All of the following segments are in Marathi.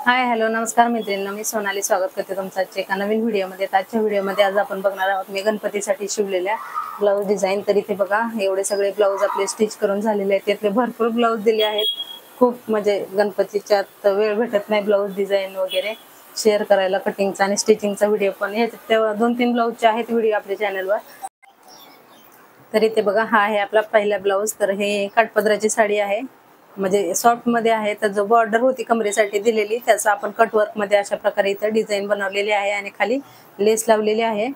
हाय हॅलो नमस्कार मैत्रिणींनो, मी सोनाली स्वागत करते तुमचं आजच्या एका नवीन व्हिडिओमध्ये। आजच्या व्हिडिओमध्ये आज आपण बघणार आहोत मी गणपतीसाठी शिवलेल्या ब्लाऊज डिझाईन। तर इथे बघा एवढे सगळे ब्लाऊज आपले स्टिच करून झालेले आहेत। त्यातले भरपूर ब्लाऊज दिले आहेत। खूप म्हणजे गणपतीच्या वेळ भेटत नाही ब्लाऊज डिझाईन वगैरे शेअर करायला, कटिंगचा आणि स्टिचिंगचा व्हिडिओ पण ह्याच्यात 2-3 ब्लाऊजचे आहेत व्हिडिओ आपल्या चॅनलवर। तर इथे बघा हा आहे आपला पहिला ब्लाऊज। तर हे काठपदराची साडी आहे, म्हणजे सॉफ्ट मध्ये आहे। तर जो बॉर्डर होती कमरेसाठी दिलेली त्याचा आपण कटवर्क मध्ये अशा प्रकारे इथे डिझाईन बनवलेली आहे आणि खाली लेस लावलेली आहे।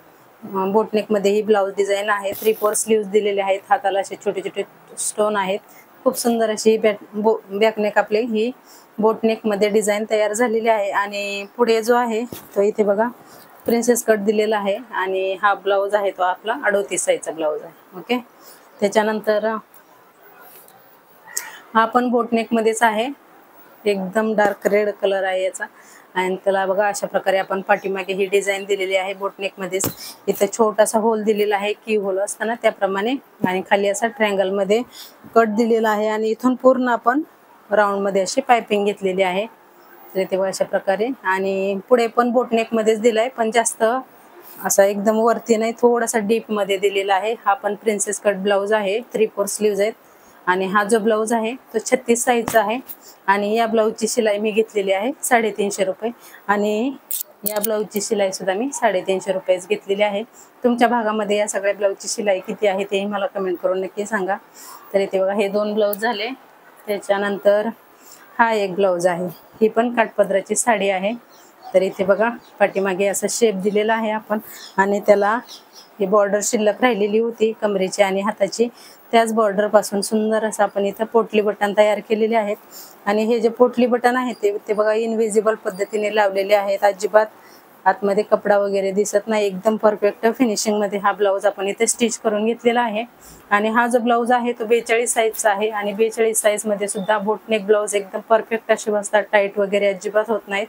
बोटनेक मध्ये ही ब्लाऊज डिझाईन आहे। 3/4 स्लीव्स दिलेले आहेत। हाताला असे छोटे छोटे स्टोन आहेत। खूप सुंदर अशी बॅकनेक आपली ही बोटनेक मध्ये डिझाईन तयार झालेली आहे। आणि पुढे जो आहे तो इथे बघा प्रिन्सेस कट दिलेला आहे आणि हा ब्लाऊज आहे तो आपला 38 साईजचा ब्लाऊज आहे। ओके, त्याच्यानंतर हा पण बोटनेक मध्येच आहे, एकदम डार्क रेड कलर आहे याचा। आणि त्याला बघा अशा प्रकारे आपण पाठीमागे ही डिझाईन दिलेली आहे बोटनेक मध्येच। इथे छोटासा होल दिलेला आहे, की होल असताना त्याप्रमाणे, आणि खाली असा ट्रायंगल मध्ये कट दिलेला आहे आणि इथून पूर्ण आपण राऊंड मध्ये अशी पाइपिंग घेतलेली आहे। तर इथे बघा अशा प्रकारे, आणि पुढे पण बोटनेक मध्येच दिलाय, पण जास्त असा एकदम वरती नाही, थोडासा डीप मध्ये दिलेला आहे। हा पण प्रिन्सेस कट ब्लाऊज आहे, 3/4 स्लीव्ज आहेत। आणि हा जो ब्लाऊज आहे तो 36 साईजचा आहे। आणि या ब्लाऊजची शिलाई मी घेतलेली आहे 350 रुपये, आणि या ब्लाऊजची शिलाई सुद्धा मी 350 रुपयेच घेतलेली आहे। तुमच्या भागामध्ये या सगळ्या ब्लाऊजची शिलाई किती आहे ते मला कमेंट करून नक्की सांगा। तर इथे बघा हे 2 ब्लाऊज झाले। त्याच्यानंतर हा एक ब्लाऊज आहे, ही पण काठपदराची साडी आहे। तर इथे बघा पाठीमागे असा शेप दिलेला आहे आपण, आणि त्याला ही बॉर्डर शिल्लक राहिलेली होती कमरेची आणि हाताची, त्याच बॉर्डर पासून सुंदर असं आपण इथं पोटली बटन तयार केलेले आहेत। आणि हे जे पोटली बटन आहे ते बघा इनविजिबल पद्धतीने लावलेले आहेत। अजिबात आतमध्ये कपडा वगैरे दिसत नाही, एकदम परफेक्ट फिनिशिंग मध्ये हा ब्लाऊज आपण इथे स्टिच करून घेतलेला आहे। आणि हा जो ब्लाऊज आहे तो 42 साईजचा आहे, आणि 42 साईज मध्ये सुद्धा बोटनेक ब्लाऊज एकदम परफेक्ट असे बसतात, टाईट वगैरे अजिबात होत नाहीत।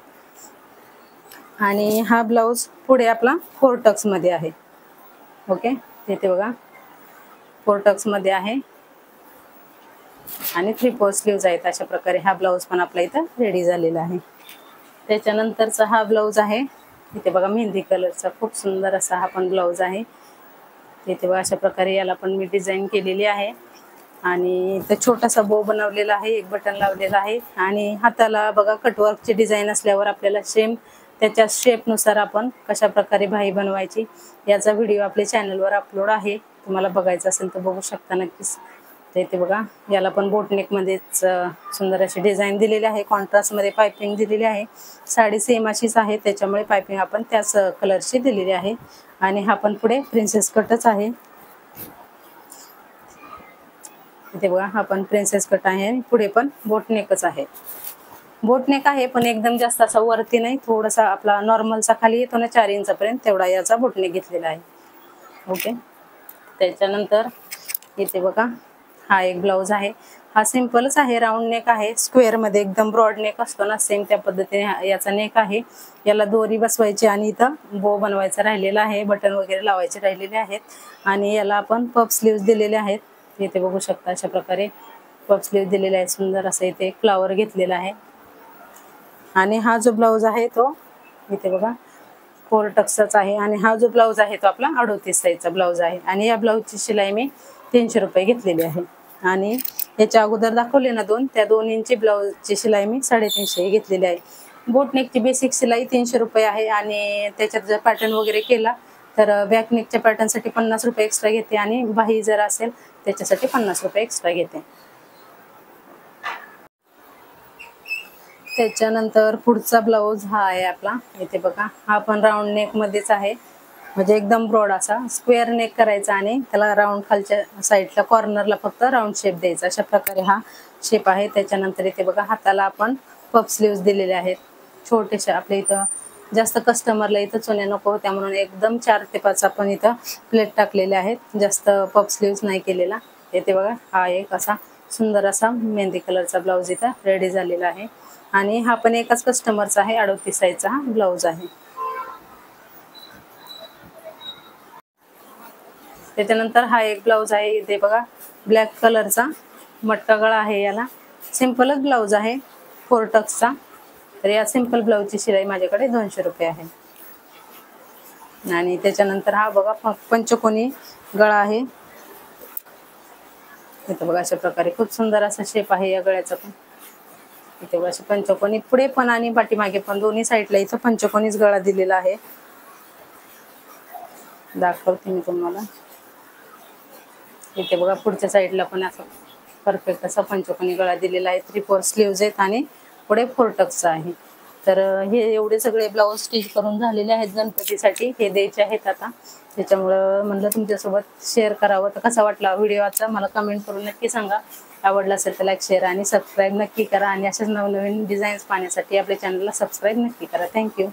आणि हा ब्लाऊज पुढे आपला 4 टक्स मध्ये आहे। ओके, इथे बघा 4 टक्स मध्ये आहे आणि 3/4 स्लीव्ज आहेत। अशा प्रकारे हा ब्लाऊज पण आपला इथं रेडी झालेला आहे। त्याच्यानंतरचा हा ब्लाऊज आहे, इथे बघा मेहंदी कलरचा खूप सुंदर असा हा पण ब्लाऊज आहे। इथे बघा अशा प्रकारे याला पण मी डिझाईन केलेली आहे, आणि इथं छोटासा बो बनवलेला आहे, एक बटन लावलेला आहे। आणि हाताला बघा कटवर्कची डिझाईन असल्यावर आपल्याला सेम त्याच्या शेपनुसार आपण कशा प्रकारे बाही बनवायची याचा व्हिडिओ आपल्या चॅनलवर अपलोड आहे, तुम्हाला बघायचा असेल तर बघू शकता नक्कीच। तर इथे बघा याला पण बोटनेक मध्येच सुंदर अशी डिझाईन दिलेली आहे, कॉन्ट्रास्ट मध्ये पाइपिंग दिलेली आहे। साडी सेम अशीच आहे, त्याच्यामुळे पाइपिंग आपण त्याच कलरची दिलेली आहे। आणि हा पण पुढे प्रिन्सेस कटच आहे। इथे बघा हा पण प्रिन्सेस कट आहे, पुढे पण बोटनेकच आहे। बोटनेक आहे पण एकदम जास्त असा वरती नाही, थोडासा आपला नॉर्मलचा खाली येतो ना 4 इंचापर्यंत, तेवढा याचा बोटनेक घेतलेला आहे। ओके, त्याच्यानंतर इथे बघा हा एक ब्लाऊज आहे, हा सिंपलच आहे, राऊंड नेक आहे, स्क्वेअर मध्ये एकदम ब्रॉड नेक असतो ना सेम त्या पद्धतीने याचा नेक आहे। याला दोरी बसवायची आणि इथं बो बनवायचा राहिलेला आहे, बटन वगैरे लावायचे राहिलेले आहेत। आणि याला आपण पफ स्लीव्स दिलेले आहेत, इथे बघू शकता अशा प्रकारे पफ स्लीव्स दिलेले आहेत। सुंदर असं इथे एक फ्लावर घेतलेला आहे। आणि हा जो ब्लाऊज आहे तो इथे बघा 4 टक्सचा आहे, आणि हा जो ब्लाऊज आहे तो आपला 38 साईजचा ब्लाऊज आहे। आणि या ब्लाऊजची शिलाई मी 300 रुपये घेतलेली आहे। आणि याच्या अगोदर दाखवले ना त्या 2 इंची ब्लाऊजची शिलाई मी 350 घेतलेली आहे। बोटनेकची बेसिक शिलाई 300 रुपये आहे, आणि त्याच्यात जर पॅटर्न वगैरे केला तर बॅकनेकच्या पॅटर्नसाठी 50 रुपये एक्स्ट्रा घेते, आणि बाही जर असेल त्याच्यासाठी 50 रुपये एक्स्ट्रा घेते। त्याच्यानंतर पुढचा ब्लाऊज हा आहे आपला, इथे बघा हा पण राऊंड नेक मध्येच आहे, म्हणजे एकदम ब्रॉड असा स्क्वेअर नेक करायचा आणि त्याला राऊंड खालच्या साईडला कॉर्नरला फक्त राऊंड शेप द्यायचा, अशा प्रकारे हा शेप आहे। त्याच्यानंतर इथे बघा हाताला आपण पफ स्लीव्स दिलेले आहेत, छोटेसे। आपल्या इथं जास्त कस्टमरला इथं चुन्या नको होत्या म्हणून एकदम 4 ते 5 आपण इथं प्लेट टाकलेले आहेत, जास्त पफ स्लीव्स नाही केलेला। इथे बघा हा एक असा सुंदर असा मेहंदी कलरचा ब्लाऊज इथं रेडी झालेला आहे। आणि हा पण एकाच कस्टमरचा आहे, 38 साईजचा हा ब्लाऊज आहे। त्याच्यानंतर हा एक ब्लाऊज आहे, इथे बघा ब्लॅक कलरचा मटका गळा आहे, याला सिंपलच ब्लाऊज आहे 4 टक्सचा। तर या सिंपल ब्लाऊजची शिलाई माझ्याकडे 200 रुपये आहे. आणि त्याच्यानंतर हा बघा पंचकोनी गळा आहे. इथे बघा अशा प्रकारे खूप सुंदर असा शेप आहे या गळ्याचा पण. इथे बघा अशा पंचकोनी पुढे पण आणि पाठीमागे पण दोन्ही साईडला इथं पंचकोनीच गळा दिलेला आहे. दाखवते मी तुम्हाला. इथे बघा पुढच्या साईडला पण असं परफेक्ट असा पंचकोनी गळा दिलेला आहे. 3/4 स्लीव्ज आहेत आणि पुढे 4 टक्स आहे. तर हे एवढे सगळे ब्लाऊज स्टिच करून झालेले आहेत. गणपतीसाठी हे द्यायचे आहेत आता. त्याच्यामुळं म्हणलं तुमच्यासोबत शेअर करावं. तर कसा वाटला व्हिडिओ आता मला कमेंट करून नक्की सांगा. आवडला असेल तर लाईक शेअर आणि सबस्क्राईब नक्की करा. आणि अशाच नवनवीन डिझाईन्स पाहण्यासाठी आपल्या चॅनलला सबस्क्राईब नक्की करा. थँक्यू.